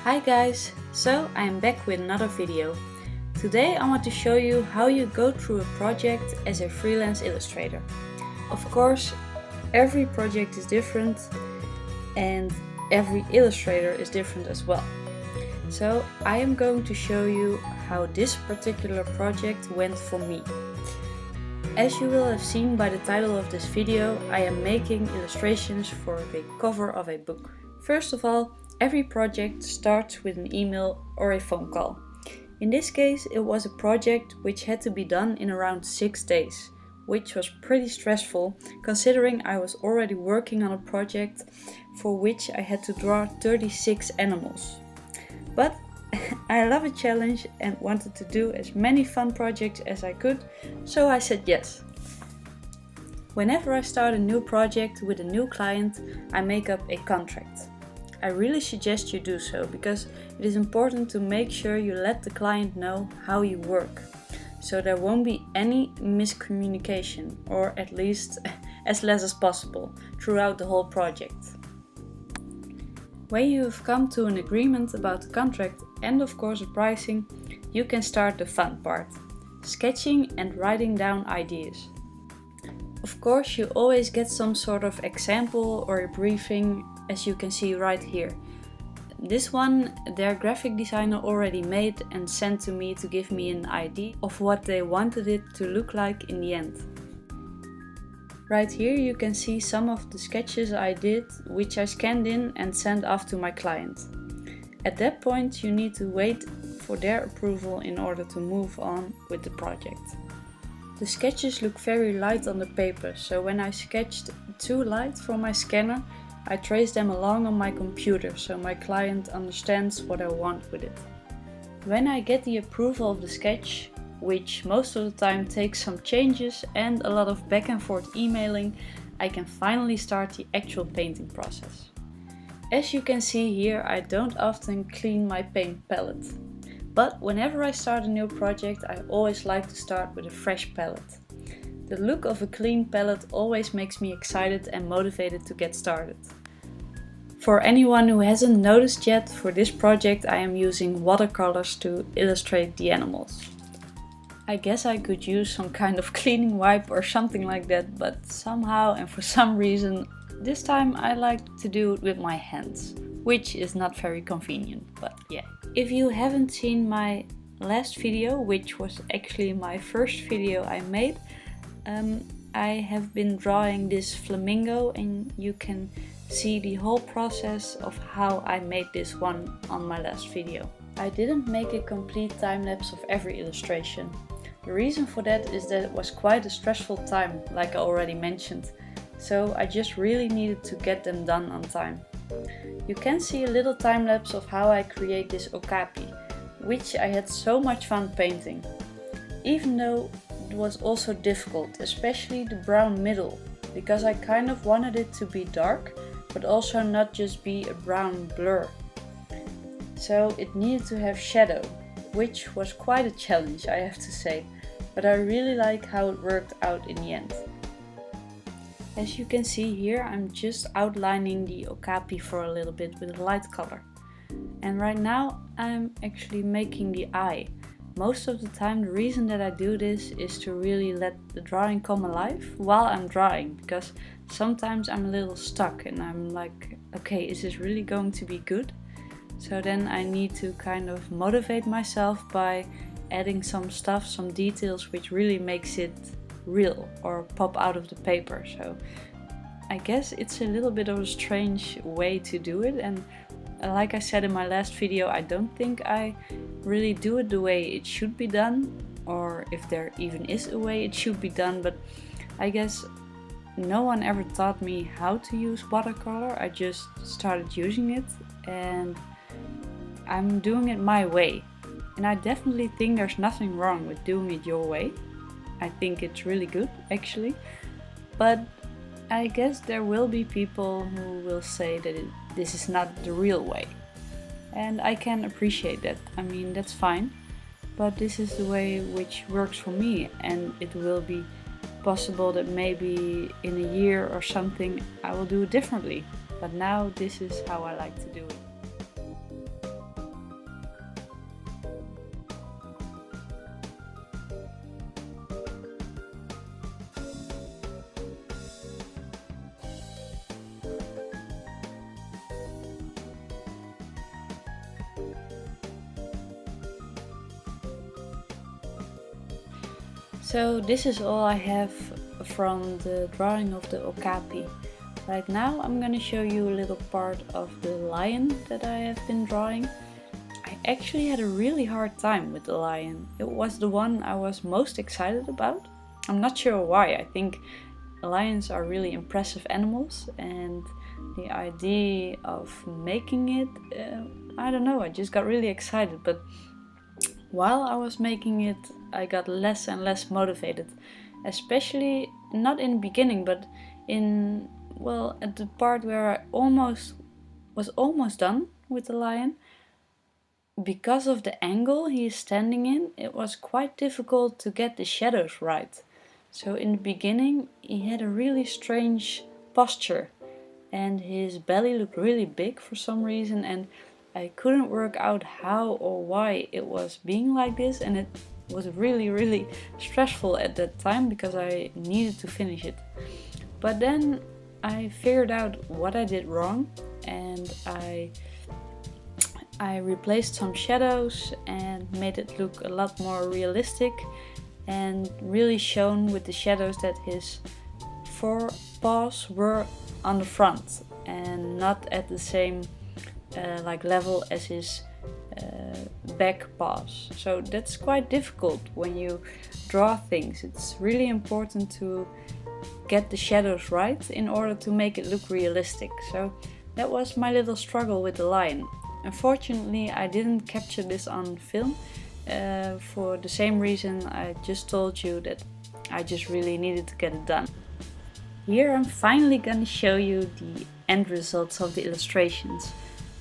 Hi guys, so I am back with another video. Today I want to show you how you go through a project as a freelance illustrator. Of course, every project is different and every illustrator is different as well. So I am going to show you how this particular project went for me. As you will have seen by the title of this video, I am making illustrations for the cover of a book. First of all, every project starts with an email or a phone call. In this case, it was a project which had to be done in around 6 days, which was pretty stressful considering I was already working on a project for which I had to draw 36 animals. But I love a challenge and wanted to do as many fun projects as I could, so I said yes. Whenever I start a new project with a new client, I make up a contract. I really suggest you do so because it is important to make sure you let the client know how you work, so there won't be any miscommunication, or at least as less as possible, throughout the whole project. When you have come to an agreement about the contract and of course the pricing, you can start the fun part, sketching and writing down ideas. Of course, you always get some sort of example or a briefing, as you can see right here. This one their graphic designer already made and sent to me to give me an idea of what they wanted it to look like in the end. Right here you can see some of the sketches I did, which I scanned in and sent off to my client. At that point you need to wait for their approval in order to move on with the project. The sketches look very light on the paper, so when I sketched too light from my scanner, I trace them along on my computer so my client understands what I want with it. When I get the approval of the sketch, which most of the time takes some changes and a lot of back and forth emailing, I can finally start the actual painting process. As you can see here, I don't often clean my paint palette. But whenever I start a new project, I always like to start with a fresh palette. The look of a clean palette always makes me excited and motivated to get started. For anyone who hasn't noticed yet, for this project I am using watercolors to illustrate the animals. I guess I could use some kind of cleaning wipe or something like that, but somehow and for some reason this time I like to do it with my hands, which is not very convenient, but yeah. If you haven't seen my last video, which was actually my first video I made, I have been drawing this flamingo and you can see the whole process of how I made this one on my last video. I didn't make a complete time-lapse of every illustration. The reason for that is that it was quite a stressful time, like I already mentioned, so I just really needed to get them done on time. You can see a little time-lapse of how I create this okapi, which I had so much fun painting. Even though it was also difficult, especially the brown middle, because I kind of wanted it to be dark, but also not just be a brown blur. So it needed to have shadow, which was quite a challenge, I have to say, but I really like how it worked out in the end. As you can see here, I'm just outlining the okapi for a little bit with a light color. And right now I'm actually making the eye. Most of the time the reason that I do this is to really let the drawing come alive while I'm drawing, because sometimes I'm a little stuck and I'm like, okay, is this really going to be good? So then I need to kind of motivate myself by adding some stuff, some details which really makes it real or pop out of the paper. So I guess it's a little bit of a strange way to do it, and like I said in my last video, I don't think I really do it the way it should be done, or if there even is a way it should be done, but I guess no one ever taught me how to use watercolor. I just started using it and I'm doing it my way. And I definitely think there's nothing wrong with doing it your way. I think it's really good actually, but I guess there will be people who will say that this is not the real way. And I can appreciate that. I mean, that's fine, but this is the way which works for me, and it will be possible that maybe in a year or something I will do it differently. But now this is how I like to do it. So this is all I have from the drawing of the okapi. Right now I'm gonna show you a little part of the lion that I have been drawing. I actually had a really hard time with the lion. It was the one I was most excited about. I'm not sure why. I think lions are really impressive animals, and the idea of making it, I don't know, I just got really excited. But while I was making it, I got less and less motivated, especially not in the beginning, but at the part where I was almost done with the lion. Because of the angle he is standing in, it was quite difficult to get the shadows right. So in the beginning he had a really strange posture and his belly looked really big for some reason, and I couldn't work out how or why it was being like this, and it was really stressful at that time because I needed to finish it. But then I figured out what I did wrong, and I replaced some shadows and made it look a lot more realistic, and really shown with the shadows that his forepaws were on the front and not at the same level as his back paws. So that's quite difficult when you draw things. It's really important to get the shadows right in order to make it look realistic. So that was my little struggle with the lion. Unfortunately, I didn't capture this on film for the same reason I just told you, that I just really needed to get it done. Here I'm finally gonna show you the end results of the illustrations.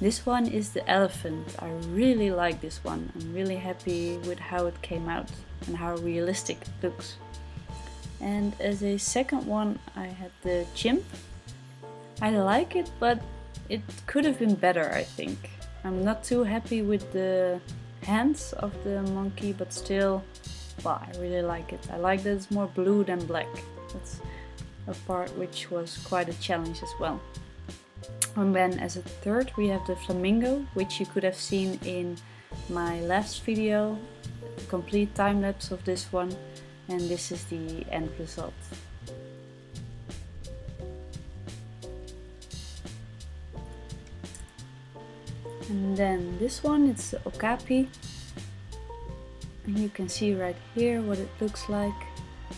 This one is the elephant. I really like this one. I'm really happy with how it came out and how realistic it looks. And as a second one I had the chimp. I like it, but it could have been better, I think. I'm not too happy with the hands of the monkey, but still, well, I really like it. I like that it's more blue than black. That's a part which was quite a challenge as well. And then as a third we have the flamingo, which you could have seen in my last video, the complete time lapse of this one, and this is the end result. And then this one, it's the okapi, and you can see right here what it looks like.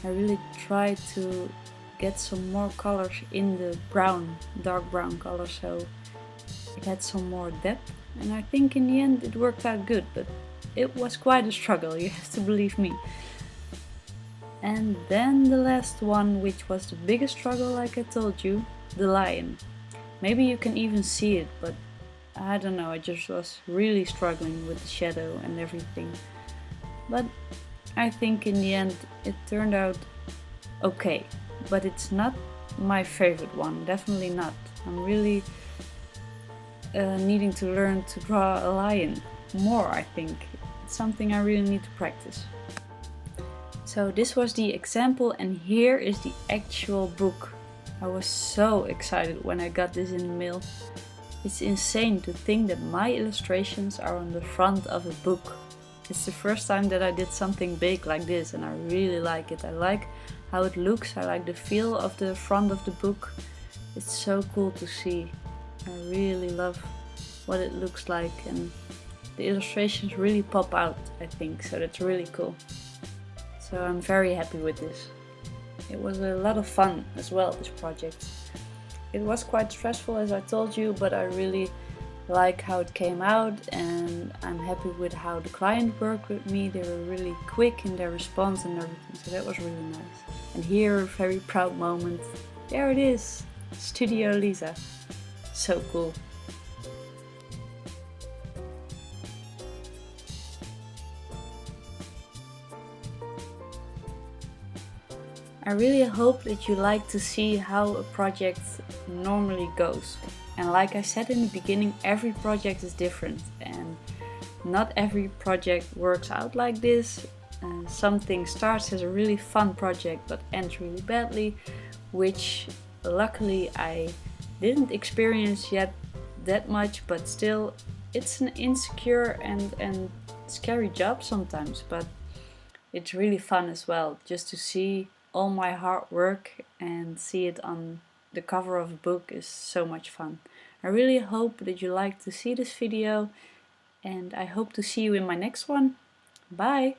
I really tried to get some more colors in the brown, dark brown color, so it had some more depth, and I think in the end it worked out good, but it was quite a struggle, you have to believe me. And then the last one, which was the biggest struggle, like I told you, the lion. Maybe you can even see it, but I don't know, I just was really struggling with the shadow and everything. But I think in the end it turned out okay, but it's not my favorite one, definitely not. I'm really needing to learn to draw a lion more, I think. It's something I really need to practice. So this was the example, and here is the actual book. I was so excited when I got this in the mail. It's insane to think that my illustrations are on the front of a book. It's the first time that I did something big like this, and I really like it. I like how it looks, I like the feel of the front of the book. It's so cool to see. I really love what it looks like, and the illustrations really pop out, I think, so that's really cool. So I'm very happy with this. It was a lot of fun as well, this project. It was quite stressful, as I told you, but I really like how it came out, and I'm happy with how the client worked with me. They were really quick in their response and everything, so that was really nice. And here, a very proud moment. There it is, Studio Lisa. So cool. I really hope that you like to see how a project normally goes. And like I said in the beginning, every project is different, and not every project works out like this. Something starts as a really fun project but ends really badly, which luckily I didn't experience yet that much, but still it's an insecure and scary job sometimes, but it's really fun as well, just to see all my hard work and see it on the cover of a book is so much fun. I really hope that you like to see this video, and I hope to see you in my next one. Bye!